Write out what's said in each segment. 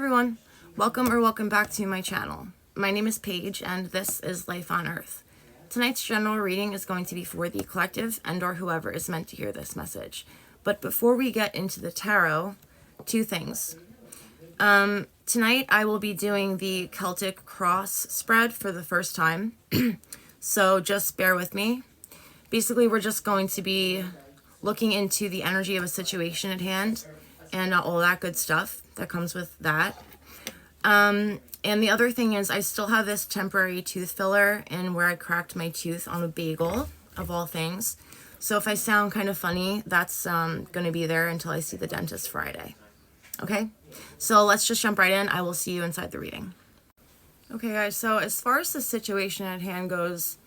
everyone, welcome back to my channel. My name is Paige and this is Life on Earth. Tonight's general reading is going to be for the collective and or whoever is meant to hear this message. But before we get into the tarot, two things. Tonight I will be doing the Celtic Cross spread for the first time, so just bear with me. Basically, we're just going to be looking into the energy of a situation at hand and all that good stuff that comes with that. And the other thing is I still have this temporary tooth filler in where I cracked my tooth on a bagel, of all things. So if I sound kind of funny, that's going to be there until I see the dentist Friday. Okay? So let's just jump right in. I will see you inside the reading. Okay, guys, so as far as the situation at hand goes,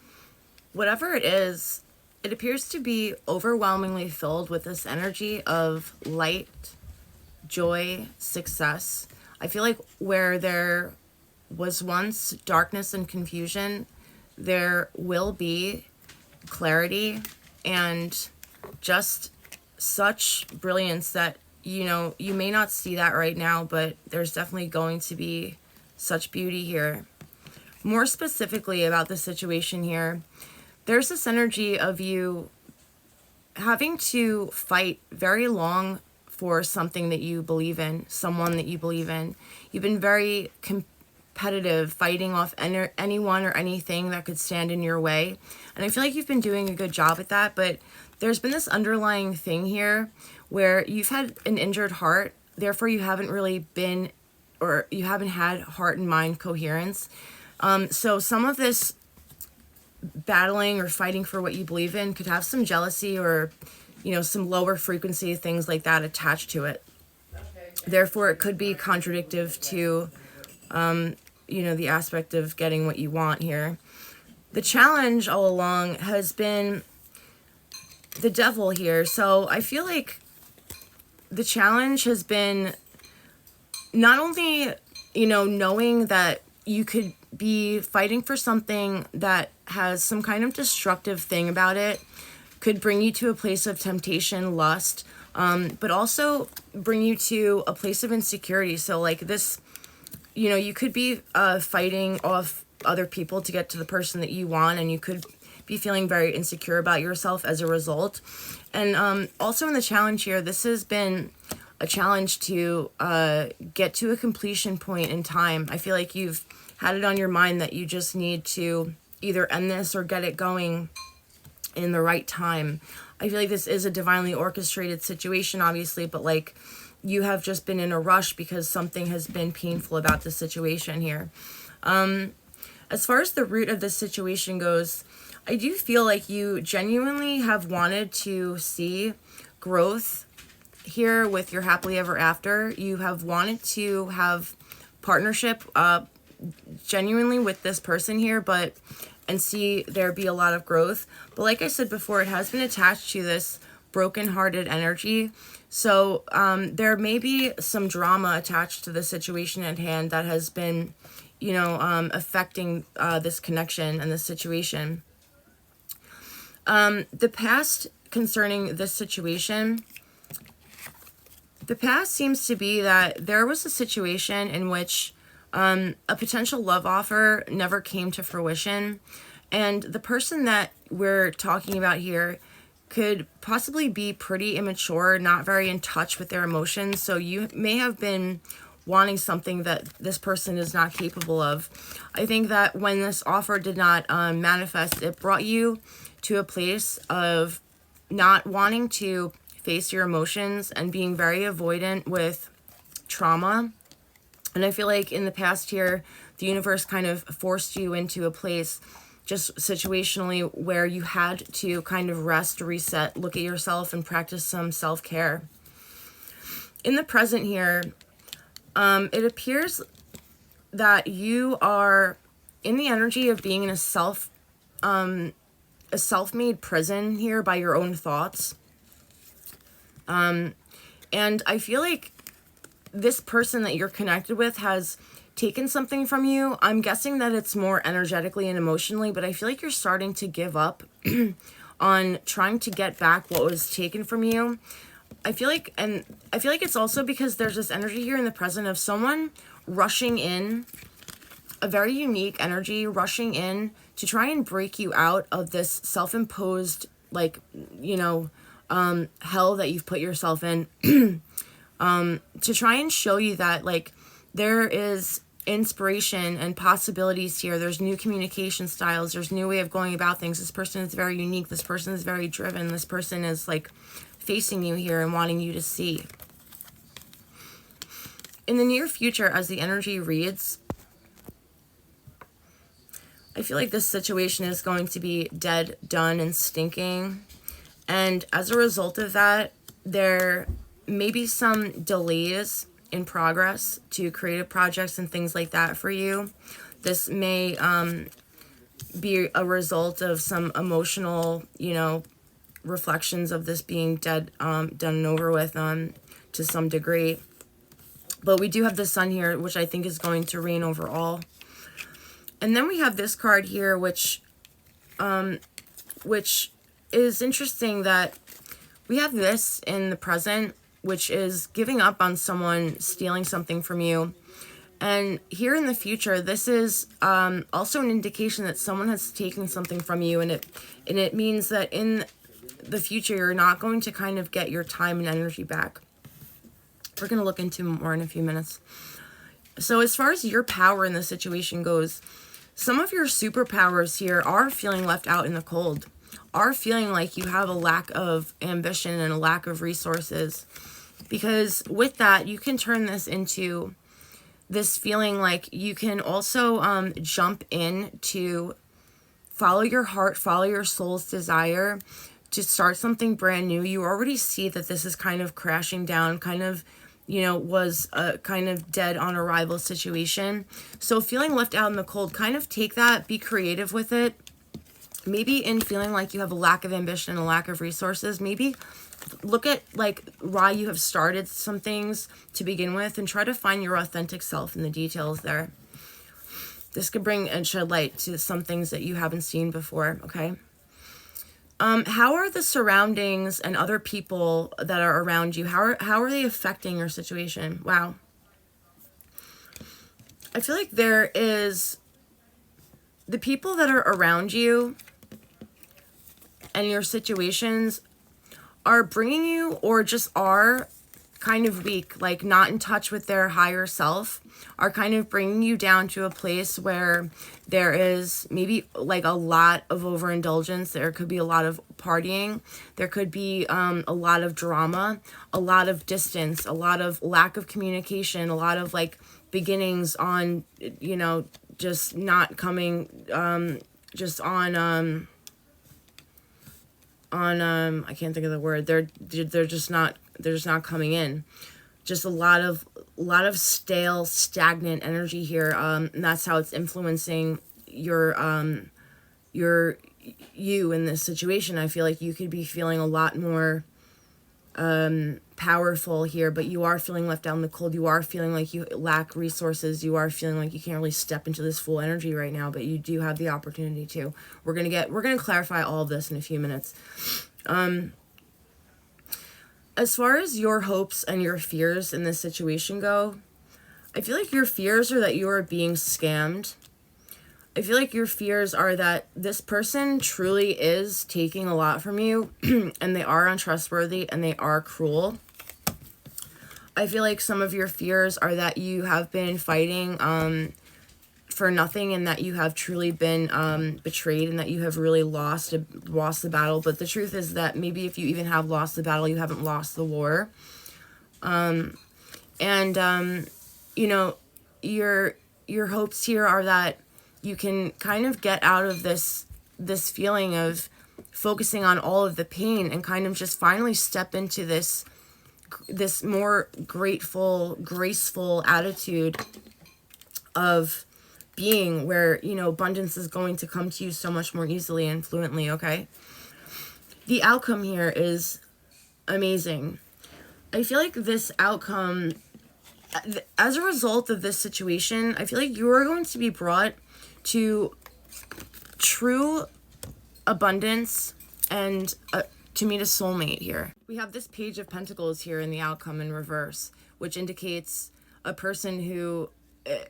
whatever it is, it appears to be overwhelmingly filled with this energy of light, joy, success. I feel like where there was once darkness and confusion, there will be clarity and just such brilliance that, you know, you may not see that right now, but there's definitely going to be such beauty here. More specifically about the situation here, there's this energy of you having to fight very long for something that you believe in, someone that you believe in. You've been very competitive, fighting off anyone or anything that could stand in your way. And I feel like you've been doing a good job at that, but there's been this underlying thing here where you've had an injured heart, therefore you haven't really been, or you haven't had heart and mind coherence. So some of this battling or fighting for what you believe in could have some jealousy or, you know, some lower frequency things like that attached to it. Therefore, it could be contradictive to, you know, the aspect of getting what you want here. The challenge all along has been the devil here. So I feel like the challenge has been not only, you know, knowing that you could be fighting for something that has some kind of destructive thing about it, could bring you to a place of temptation, lust, but also bring you to a place of insecurity. So like this, you know, you could be fighting off other people to get to the person that you want, and you could be feeling very insecure about yourself as a result. And also in the challenge here, this has been a challenge to get to a completion point in time. I feel like you've had it on your mind that you just need to either end this or get it going in the right time. I feel like this is a divinely orchestrated situation, obviously, but like you have just been in a rush because something has been painful about the situation here. As far as the root of this situation goes, I do feel like you genuinely have wanted to see growth here with your happily ever after. You have wanted to have partnership genuinely with this person here, and see there be a lot of growth. But like I said before, it has been attached to this broken-hearted energy. So there may be some drama attached to the situation at hand that has been, you know, affecting this connection and this situation. The past concerning this situation, the past seems to be that there was a situation in which a potential love offer never came to fruition, and the person that we're talking about here could possibly be pretty immature, not very in touch with their emotions. So you may have been wanting something that this person is not capable of. I think that when this offer did not manifest, it brought you to a place of not wanting to face your emotions and being very avoidant with trauma. And I feel like in the past year, the universe kind of forced you into a place just situationally where you had to kind of rest, reset, look at yourself, and practice some self-care. In the present here, it appears that you are in the energy of being in a self-made prison here by your own thoughts. And I feel like this person that you're connected with has taken something from you. I'm guessing that it's more energetically and emotionally, but I feel like you're starting to give up on trying to get back what was taken from you. I feel like it's also because there's this energy here in the present of someone rushing in, a very unique energy rushing in to try and break you out of this self-imposed, like, hell that you've put yourself in, to try and show you that, like, there is inspiration and possibilities here. There's new communication styles. There's new way of going about things. This person is very unique. This person is very driven. This person is, like, facing you here and wanting you to see. In the near future, as the energy reads, I feel like this situation is going to be dead, done, and stinking. And as a result of that, there may be some delays in progress to creative projects and things like that for you. This may be a result of some emotional, reflections of this being dead, done and over with to some degree. But we do have the sun here, which I think is going to reign over all. And then we have this card here, which is interesting, that we have this in the present, which is giving up on someone stealing something from you. And here in the future, this is also an indication that someone has taken something from you, and it means that in the future, you're not going to kind of get your time and energy back. We're going to look into more in a few minutes. So as far as your power in this situation goes, some of your superpowers here are feeling left out in the cold, are feeling like you have a lack of ambition and a lack of resources. Because with that, you can turn this into this feeling like you can also jump in to follow your heart, follow your soul's desire to start something brand new. You already see that this is kind of crashing down, kind of, was a kind of dead on arrival situation. So feeling left out in the cold, kind of take that, be creative with it. Maybe in feeling like you have a lack of ambition, a lack of resources, maybe look at like why you have started some things to begin with and try to find your authentic self in the details there. This could bring and shed light to some things that you haven't seen before, okay? How are the surroundings and other people that are around you, how are they affecting your situation? Wow. I feel like there is the people that are around you and your situations are bringing you, or just are kind of weak, like not in touch with their higher self, are kind of bringing you down to a place where there is maybe like a lot of overindulgence. There could be a lot of partying. There could be a lot of drama, a lot of distance, a lot of lack of communication, a lot of like beginnings on, just not coming, just on I can't think of the word. They're just not coming in. Just a lot of stale, stagnant energy here. And that's how it's influencing you in this situation. I feel like you could be feeling a lot more powerful here, but you are feeling left out in the cold. You are feeling like you lack resources. You are feeling like you can't really step into this full energy right now, but you do have the opportunity to. We're gonna clarify all of this in a few minutes. As far as your hopes and your fears in this situation go, I feel like your fears are that you are being scammed. I feel like your fears are that this person truly is taking a lot from you and they are untrustworthy and they are cruel. I feel like some of your fears are that you have been fighting for nothing and that you have truly been betrayed and that you have really lost the battle. But the truth is that maybe if you even have lost the battle, you haven't lost the war. Your hopes here are that you can kind of get out of this feeling of focusing on all of the pain and kind of just finally step into this more grateful, graceful attitude of being where, abundance is going to come to you so much more easily and fluently, okay? The outcome here is amazing. I feel like this outcome, as a result of this situation, I feel like you are going to be brought to true abundance and to to meet a soulmate here. We have this Page of Pentacles here in the outcome in reverse, which indicates a person who,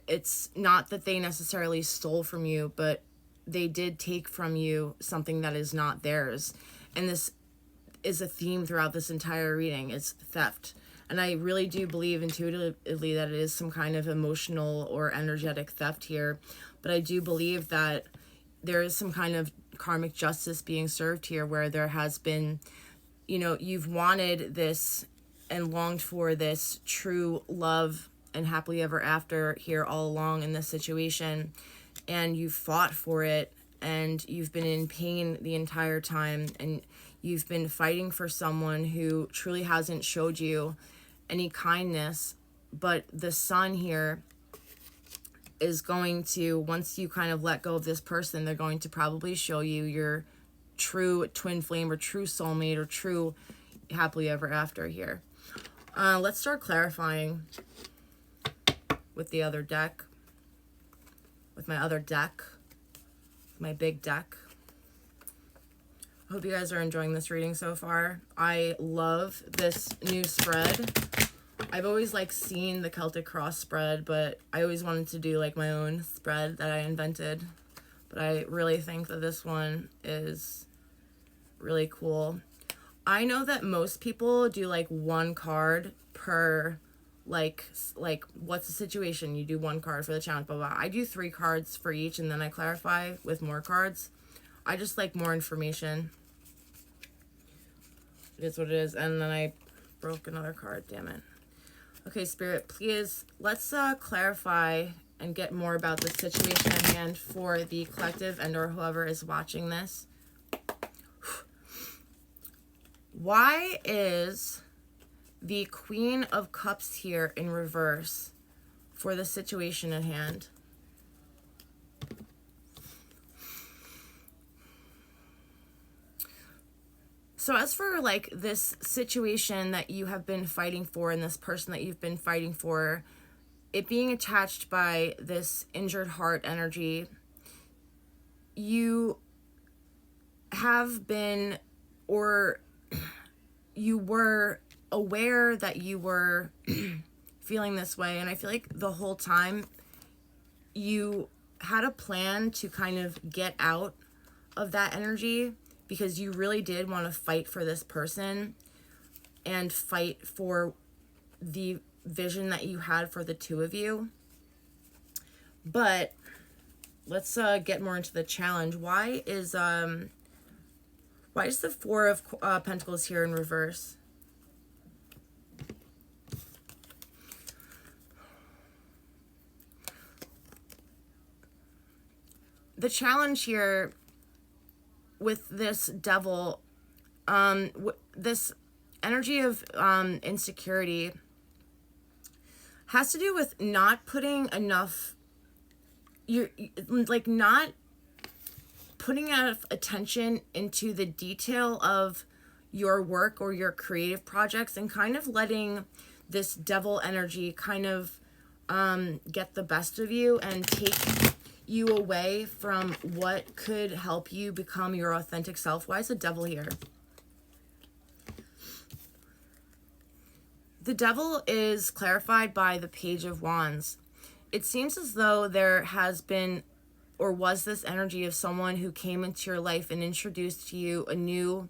it's not that they necessarily stole from you, but they did take from you something that is not theirs. And this is a theme throughout this entire reading. It's theft. And I really do believe intuitively that it is some kind of emotional or energetic theft here. But I do believe that there is some kind of karmic justice being served here, where there has been, you know, you've wanted this and longed for this true love and happily ever after here all along in this situation. And you've fought for it, and you've been in pain the entire time, and you've been fighting for someone who truly hasn't showed you any kindness. But the sun here is going to, once you kind of let go of this person, they're going to probably show you your true twin flame or true soulmate or true happily ever after here. Let's start clarifying with the other deck, with my other deck, my big deck. I hope you guys are enjoying this reading so far. I love this new spread. I've always like seen the Celtic Cross spread, but I always wanted to do like my own spread that I invented. But I really think that this one is really cool. I know that most people do like one card per like what's the situation? You do one card for the challenge, blah, blah. I do 3 cards for each, and then I clarify with more cards. I just like more information. It is what it is. And then I broke another card, damn it. Okay, Spirit, please, let's clarify and get more about the situation at hand for the collective and or whoever is watching this. Why is the Queen of Cups here in reverse for the situation at hand? So as for like this situation that you have been fighting for and this person that you've been fighting for, it being attached by this injured heart energy, you have been, or you were aware that you were feeling this way. And I feel like the whole time you had a plan to kind of get out of that energy, because you really did want to fight for this person and fight for the vision that you had for the two of you. But let's get more into the challenge. Why is the Four of Pentacles here in reverse? The challenge here with this Devil, this energy of insecurity has to do with not putting enough, not putting enough attention into the detail of your work or your creative projects, and kind of letting this Devil energy kind of get the best of you and take you away from what could help you become your authentic self. Why is the Devil here? The Devil is clarified by the Page of Wands. It seems as though there has been, or was this energy of someone who came into your life and introduced to you a new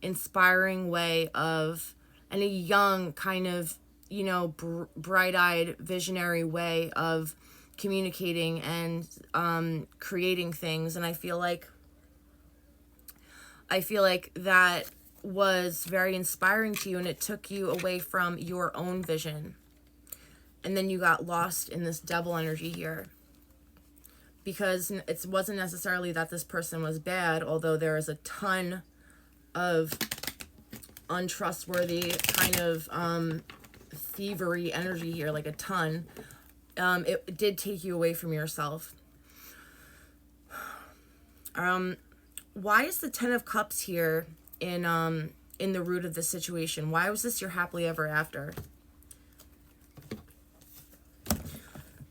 inspiring way of, and a young kind of, you know, bright-eyed visionary way of communicating and creating things. And I feel like that was very inspiring to you, and it took you away from your own vision, and then you got lost in this Devil energy here, because it wasn't necessarily that this person was bad, although there is a ton of untrustworthy kind of thievery energy here, like a ton. It did take you away from yourself. Why is the Ten of Cups here in the root of the situation? Why was this your happily ever after?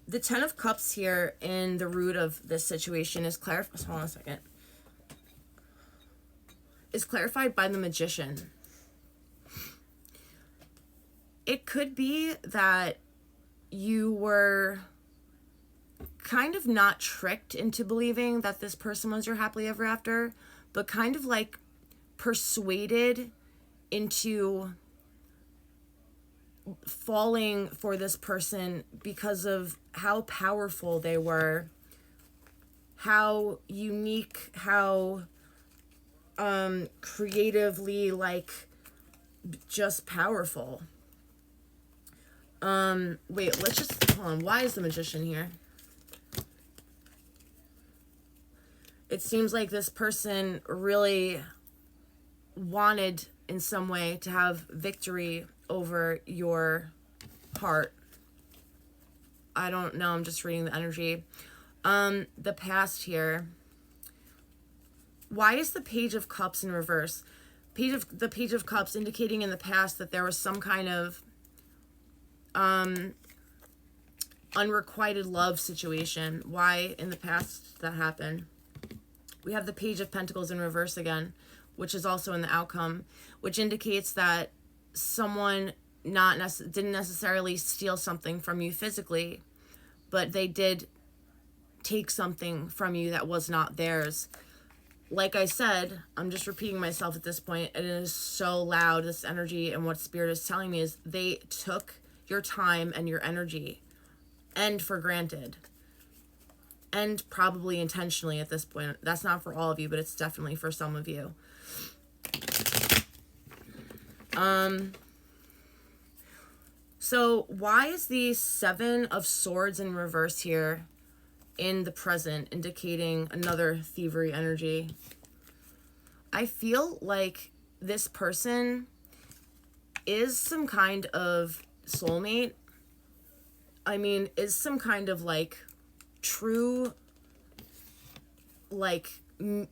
The Ten of Cups here in the root of this situation is hold on a second. is clarified by the Magician. It could be that you were kind of not tricked into believing that this person was your happily ever after, but kind of like persuaded into falling for this person because of how powerful they were, how unique, how creatively, like, just powerful. Wait, let's just hold on. Why is the Magician here? It seems like this person really wanted in some way to have victory over your heart. I don't know, I'm just reading the energy. The past here. Why is the Page of Cups in reverse? The Page of Cups indicating in the past that there was some kind of unrequited love situation. Why in the past that happened? We have the Page of Pentacles in reverse again, which is also in the outcome, which indicates that someone didn't necessarily steal something from you physically, but they did take something from you that was not theirs. Like I said, I'm just repeating myself at this point, and it is so loud, this energy, and what Spirit is telling me is they took your time and your energy, and for granted. And probably intentionally at this point. That's not for all of you, but it's definitely for some of you. So why is the Seven of Swords in reverse here in the present, indicating another thievery energy? I feel like this person is some kind of soulmate. I mean, is some kind of like true, like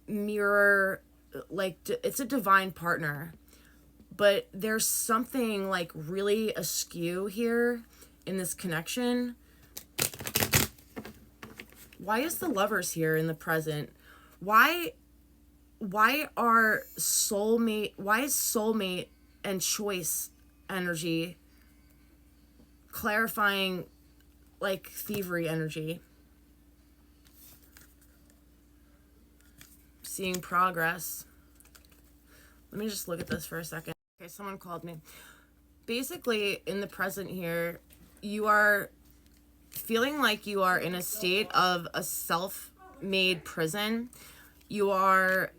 mirror, like it's a divine partner, but there's something like really askew here in this connection. Why is the Lovers here in the present? Why is soulmate and choice energy clarifying like thievery energy? Seeing progress. Let me just look at this for a second. Okay, someone called me. Basically, in the present here, you are feeling like you are in a state of a self-made prison. You are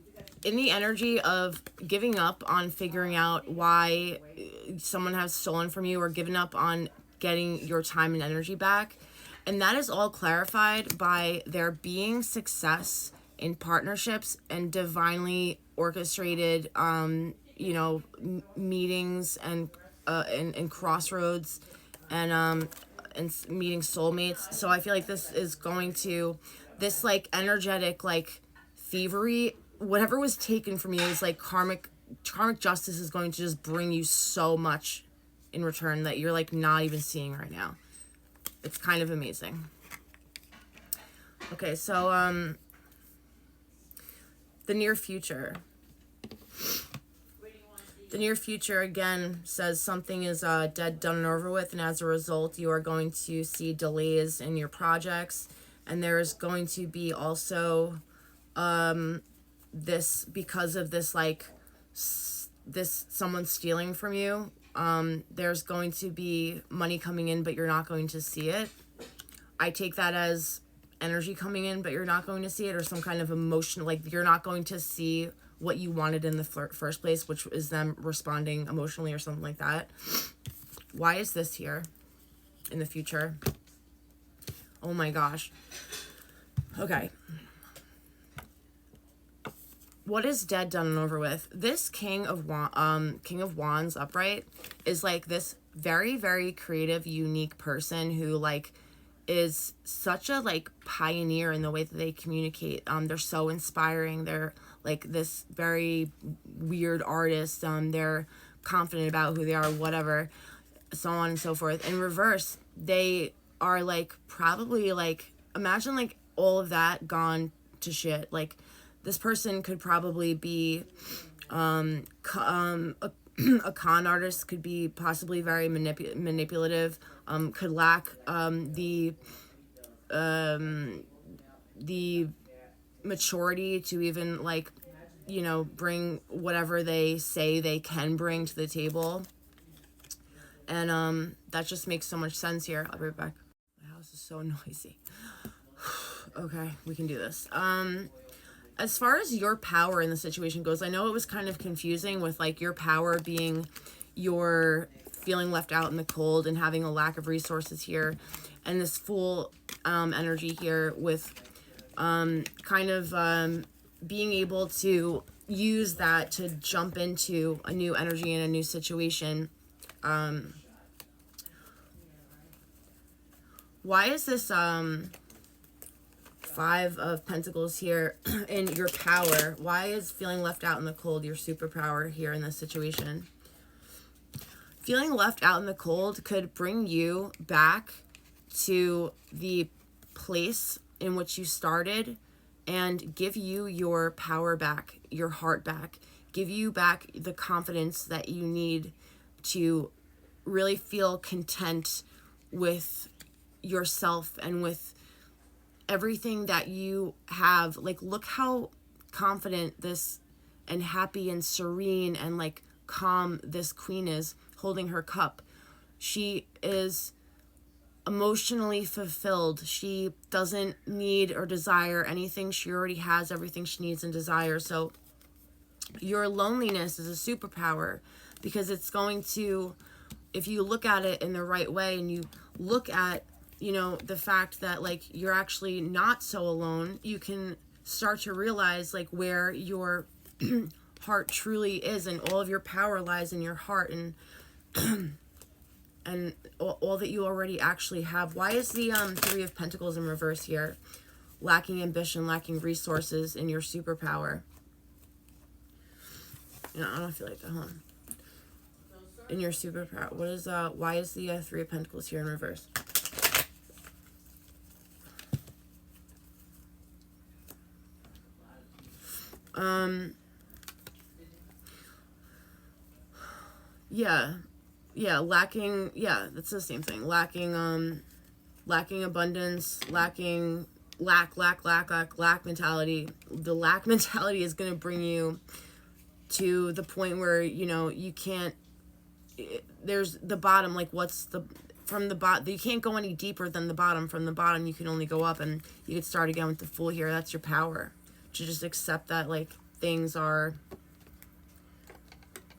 in the energy of giving up on figuring out why someone has stolen from you, or given up on getting your time and energy back. And that is all clarified by there being success in partnerships and divinely orchestrated, meetings and crossroads and meeting soulmates. So I feel like this is going to, this like energetic like thievery, whatever was taken from you is like karmic justice is going to just bring you so much in return that you're like not even seeing right now. It's kind of amazing. Okay, so the near future. The near future, again, says something is dead, done, and over with, and as a result, you are going to see delays in your projects, and there's going to be also this, because of this, like, this someone stealing from you, there's going to be money coming in, but you're not going to see it. I take that as energy coming in, but you're not going to see it, or some kind of emotion, like you're not going to see what you wanted in the first place, which is them responding emotionally or something like that. Why is this here in the future? Oh my gosh. Okay. What is dead, done, and over with? This King of Wands upright is like this very, very creative, unique person who like is such a like pioneer in the way that they communicate. They're so inspiring. They're like this very weird artist. They're confident about who they are, whatever, so on and so forth. In reverse, they are like probably like, imagine like all of that gone to shit. Like this person could probably be A con artist could be possibly very manipulative, could lack the maturity to even like, bring whatever they say they can bring to the table. And that just makes so much sense here. I'll be right back. My house is so noisy. Okay, we can do this. As far as your power in the situation goes, I know it was kind of confusing with like your power being your feeling left out in the cold and having a lack of resources here, and this full energy here with being able to use that to jump into a new energy and a new situation. Why is this Five of Pentacles here in your power? Why is feeling left out in the cold your superpower here in this situation? Feeling left out in the cold could bring you back to the place in which you started and give you your power back, your heart back, give you back the confidence that you need to really feel content with yourself and with everything that you have. Like, look how confident this and happy and serene and like calm this queen is holding her cup. She is emotionally fulfilled. She doesn't need or desire anything. She already has everything she needs and desires. So your loneliness is a superpower, because it's going to, if you look at it in the right way and you look at, the fact that like you're actually not so alone, you can start to realize like where your heart truly is, and all of your power lies in your heart, and and all that you already actually have. Why is the Three of Pentacles in reverse here? Lacking ambition, lacking resources in your superpower. I don't feel like that, huh? In your superpower. Why is the Three of Pentacles here in reverse? Lacking, that's the same thing. Lacking abundance, lack mentality. The lack mentality is going to bring you to the point where, you can't, there's the bottom, like from the bottom, you can't go any deeper than the bottom. From the bottom, you can only go up, and you could start again with the Fool here. That's your power, to just accept that like things are,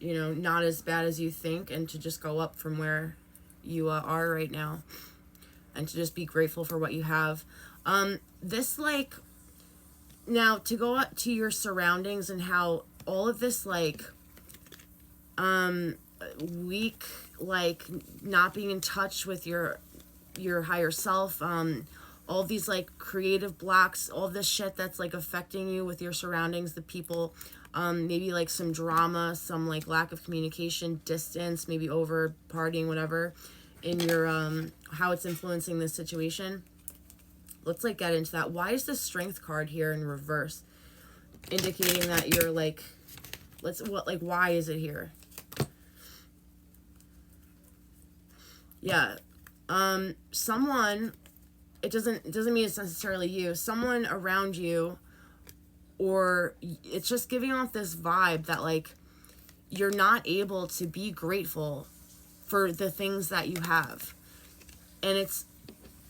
not as bad as you think, and to just go up from where you are right now, and to just be grateful for what you have. This like, now to go up to your surroundings and how all of this like weak, like not being in touch with your higher self, all these like creative blocks, all this shit that's like affecting you with your surroundings, the people, maybe like some drama, some like lack of communication, distance, maybe over partying, whatever, in your how it's influencing this situation. Let's like get into that. Why is the Strength card here in reverse, indicating that you're like, why is it here? Someone, it doesn't mean it's necessarily you, someone around you, or it's just giving off this vibe that like you're not able to be grateful for the things that you have, and it's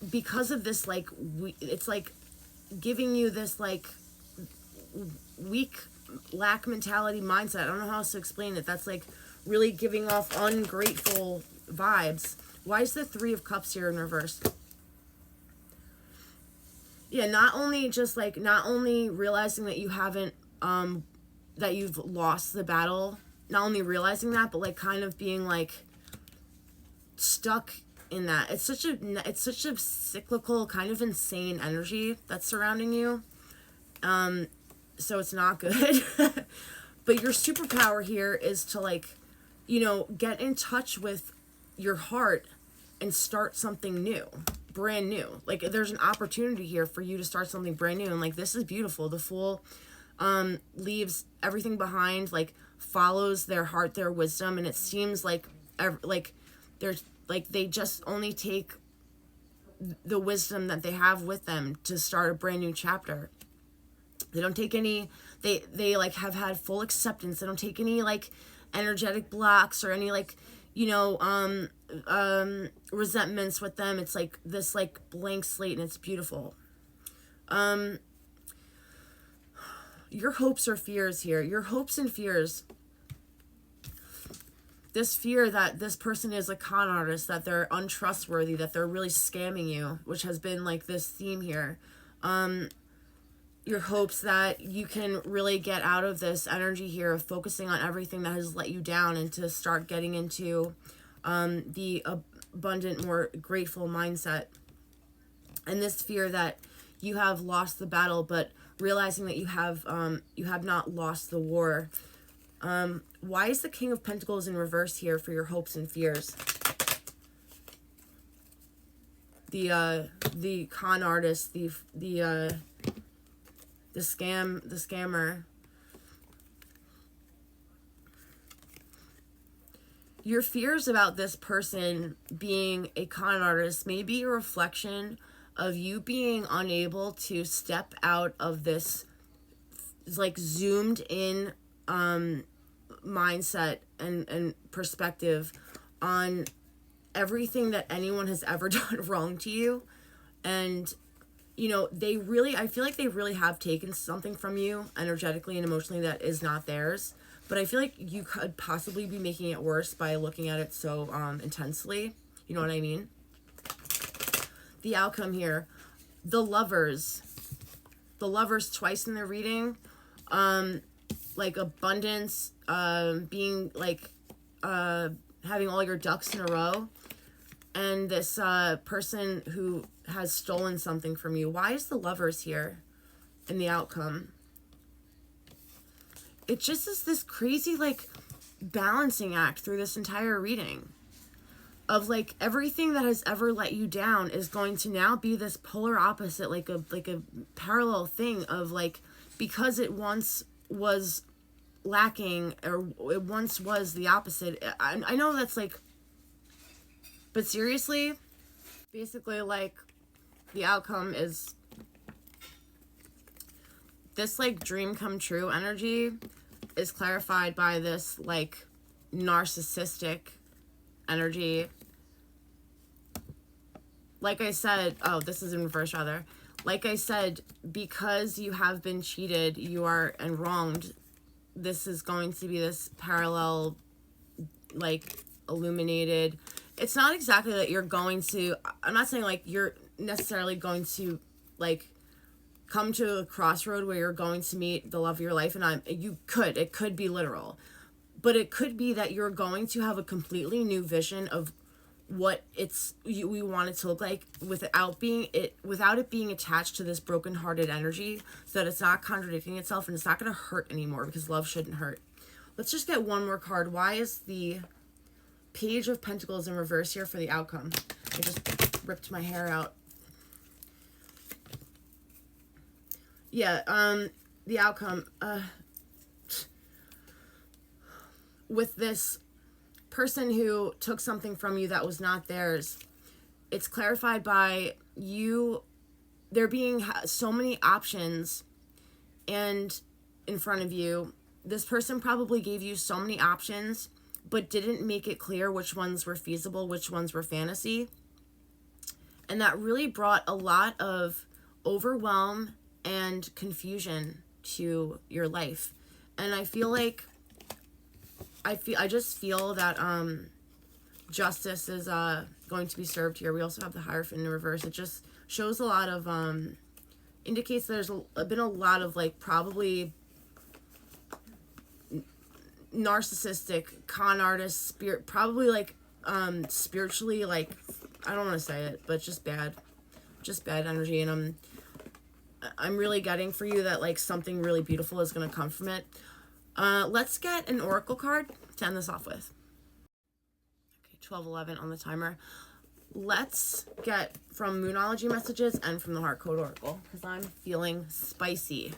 because of this like it's like giving you this like weak lack mentality mindset. I don't know how else to explain it. That's like really giving off ungrateful vibes. Why is the Three of Cups here in reverse? Not only realizing that you haven't, that you've lost the battle, not only realizing that, but like kind of being like stuck in that. It's such a cyclical, kind of insane energy that's surrounding you. So it's not good. But your superpower here is to like, get in touch with your heart and start something new, brand new. Like there's an opportunity here for you to start something brand new, and like this is beautiful. The Fool leaves everything behind, like follows their heart, their wisdom, and it seems like there's like they just only take the wisdom that they have with them to start a brand new chapter. They don't take any, they like have had full acceptance. They don't take any like energetic blocks or any like, resentments with them. It's like this like blank slate, and it's beautiful. Your hopes or fears here, your hopes and fears, this fear that this person is a con artist, that they're untrustworthy, that they're really scamming you, which has been like this theme here. Your hopes that you can really get out of this energy here of focusing on everything that has let you down and to start getting into the abundant, more grateful mindset. And this fear that you have lost the battle, but realizing that you have not lost the war. Why is the King of Pentacles in reverse here for your hopes and fears? The con artist, the scammer. Your fears about this person being a con artist may be a reflection of you being unable to step out of this like zoomed in mindset and perspective on everything that anyone has ever done wrong to you. And I feel like they really have taken something from you energetically and emotionally that is not theirs. But I feel like you could possibly be making it worse by looking at it so intensely. You know what I mean? The outcome here, the lovers twice in the reading, like abundance, being like having all your ducks in a row, and this person who has stolen something from you. Why is the lovers here in the outcome? It just is this crazy like balancing act through this entire reading of like everything that has ever let you down is going to now be this polar opposite, like a parallel thing of like, because it once was lacking or it once was the opposite. I know that's like, but seriously, basically like the outcome is this like dream come true energy is clarified by this like narcissistic energy. Like I said, this is in reverse rather. Like I said, because you have been cheated, and wronged, this is going to be this parallel, like, illuminated. It's not exactly that you're going to, I'm not saying like you're necessarily going to like come to a crossroad where you're going to meet the love of your life, and it could be literal, but it could be that you're going to have a completely new vision of what we want it to look like without it being attached to this broken-hearted energy, so that it's not contradicting itself and it's not going to hurt anymore, because love shouldn't hurt. Let's just get one more card. Why is the Page of Pentacles in reverse here for the outcome? I just ripped my hair out. Yeah, the outcome with this person who took something from you that was not theirs, it's clarified by there being so many options and in front of you. This person probably gave you so many options but didn't make it clear which ones were feasible, which ones were fantasy, and that really brought a lot of overwhelm and confusion to your life. And I just feel that justice is going to be served here. We also have the Hierophant in reverse. It just shows a lot of indicates there's been a lot of like probably narcissistic con artist spirit, probably like spiritually, like, I don't want to say it, but just bad energy. And I'm really getting for you that like something really beautiful is going to come from it. Let's get an oracle card to end this off with. Okay, 12:11 on the timer. Let's get from Moonology messages and from the Heart Code Oracle, because I'm feeling spicy.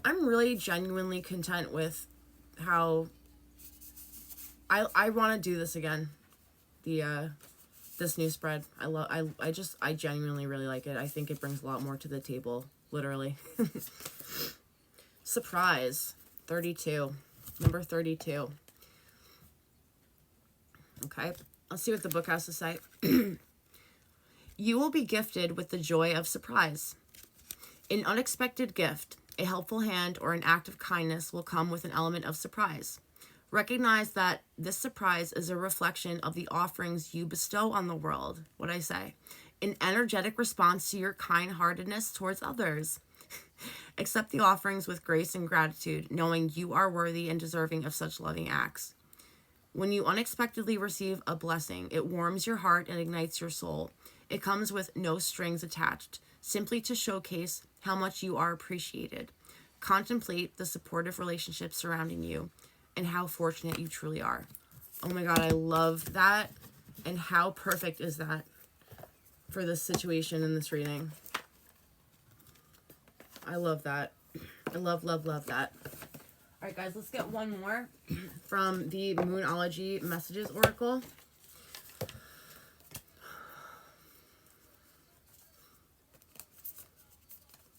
I'm really genuinely content with how I want to do this again. This new spread. I genuinely really like it. I think it brings a lot more to the table, literally. Surprise. 32. Number 32. Okay, let's see what the book has to say. You will be gifted with the joy of surprise. An unexpected gift, a helpful hand, or an act of kindness will come with an element of surprise. Recognize that this surprise is a reflection of the offerings you bestow on the world. What'd I say? An energetic response to your kind-heartedness towards others. Accept the offerings with grace and gratitude, knowing you are worthy and deserving of such loving acts. When you unexpectedly receive a blessing, it warms your heart and ignites your soul. It comes with no strings attached, simply to showcase how much you are appreciated. Contemplate the supportive relationships surrounding you and how fortunate you truly are. Oh my God, I love that. And how perfect is that for this situation in this reading? I love that. I love that. All right, guys, let's get one more from the Moonology Messages Oracle.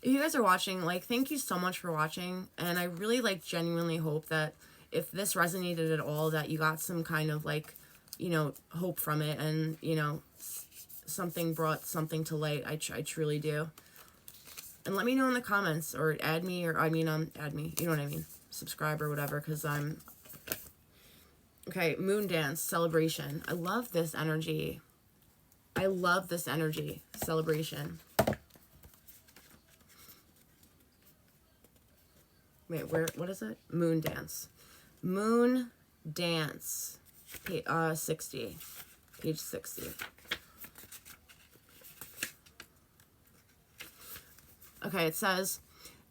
If you guys are watching, thank you so much for watching. And I really, genuinely hope that if this resonated at all, that you got some kind of, hope from it. And, something brought something to light. I truly do. And let me know in the comments, or add me, add me. You know what I mean? Subscribe or whatever, because I'm... Okay, Moon Dance, Celebration. I love this energy. I love this energy. Celebration. Wait, what is it? Moon Dance. Moon Dance. 60. Page 60. Okay, it says,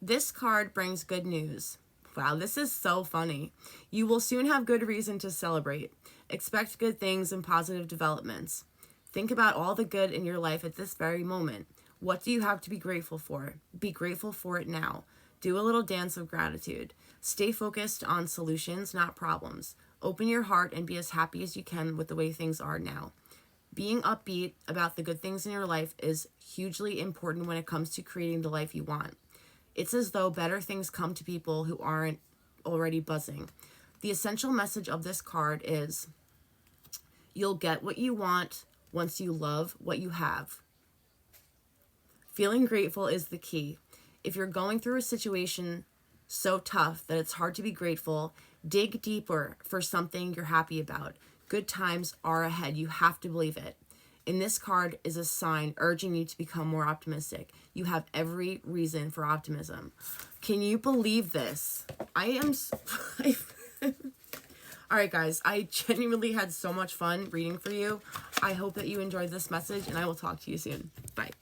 this card brings good news. Wow, this is so funny. You will soon have good reason to celebrate. Expect good things and positive developments. Think about all the good in your life at this very moment. What do you have to be grateful for? Be grateful for it now. Do a little dance of gratitude. Stay focused on solutions, not problems. Open your heart and be as happy as you can with the way things are now. Being upbeat about the good things in your life is hugely important when it comes to creating the life you want. It's as though better things come to people who aren't already buzzing. The essential message of this card is, you'll get what you want once you love what you have. Feeling grateful is the key. If you're going through a situation so tough that it's hard to be grateful, dig deeper for something you're happy about. Good times are ahead. You have to believe it. In this card is a sign urging you to become more optimistic. You have every reason for optimism. Can you believe this? I am... All right, guys. I genuinely had so much fun reading for you. I hope that you enjoyed this message, and I will talk to you soon. Bye.